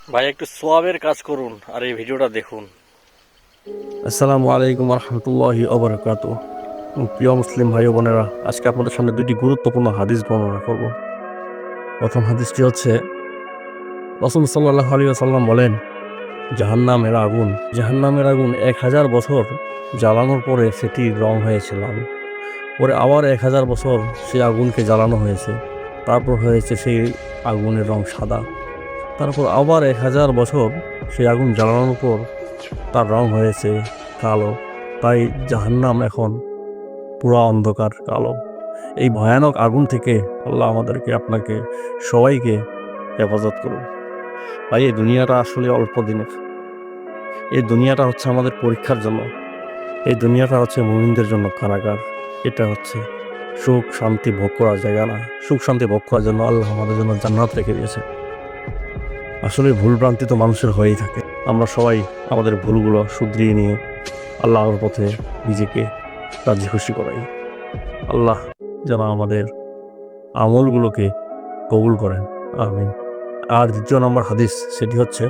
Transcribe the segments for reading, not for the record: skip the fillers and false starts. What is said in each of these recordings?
ভাই একটু সোয়াবের কাজ করুন আর এই ভিডিওটা দেখুন। আসসালামু আলাইকুম রহমতুল্লাহি ওবরাকাতু। প্রিয় মুসলিম ভাই ও বোনেরা, আজকে আপনাদের সামনে দুইটি গুরুত্বপূর্ণ হাদিস বর্ণনা করব। প্রথম হাদিসটি হচ্ছে, রাসূল সাল্লাল্লাহু আলাইহি ওয়াসাল্লাম বলেন, জাহান্নামের আগুন 1000 বছর জ্বালানোর পরে সেটির রং হয়েছে লাল। পরে আবার 1000 বছর সেই আগুনকে জ্বালানো হয়েছে, তারপর হয়েছে সেই আগুনের রং সাদা। তারপর আবার 1000 বছর সেই আগুন জ্বালানোর পর তার রং হয়েছে কালো। তাই জাহান্নাম এখন পুরা অন্ধকার কালো। এই ভয়ানক আগুন থেকে আল্লাহ আমাদেরকে, আপনাকে, সবাইকে হেফাজত করুন। ভাই, এই দুনিয়াটা আসলে অল্প দিনের। এই দুনিয়াটা হচ্ছে আমাদের পরীক্ষার জন্য। এই দুনিয়াটা হচ্ছে মুমিনদের জন্য কারাগার। এটা হচ্ছে সুখ শান্তি ভোগ করার জায়গা না। সুখ শান্তি ভোগ করার জন্য আল্লাহ আমাদের জন্য জান্নাত রেখে দিয়েছে। আসলে ভুল ভ্রান্তি তো মানুষের হয়েই থাকে। আমরা সবাই আমাদের ভুলগুলো শুধরিয়ে নিয়ে আল্লাহর পথে নিজেকে রাজি খুশি করাই। আল্লাহ যেন আমাদের আমলগুলোকে কবুল করেন, আমিন। আর দ্বিতীয় নম্বর হাদিস, সেটি হচ্ছে,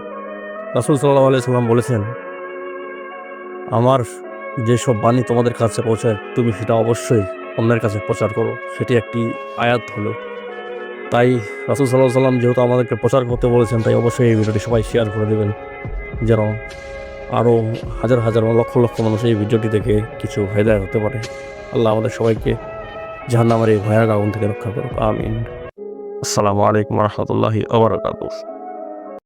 রাসূল সাল্লাল্লাহু আলাইহি সাল্লাম বলেছেন, আমার যেসব বাণী তোমাদের কাছে পৌঁছায় তুমি সেটা অবশ্যই অন্যের কাছে প্রচার করো। সেটি একটি আয়াত হলো। তাই রাসূল সাল্লাল্লাহু আলাইহি সাল্লাম যেহেতু আমাদেরকে প্রচার করতে বলেছেন, তাই অবশ্যই এই ভিডিওটি সবাই শেয়ার করে দেবেন, যেন আরও হাজার হাজার বা লক্ষ লক্ষ মানুষ এই ভিডিওটি দেখে কিছু হেদায়েত হতে পারে। আল্লাহ আমাদের সবাইকে জাহান্নামের এই ভয়ানক আগুন থেকে রক্ষা করুক, আমিন। আসসালামু আলাইকুম রহমতুল্লাহি ওয়া বারাকাতুহু।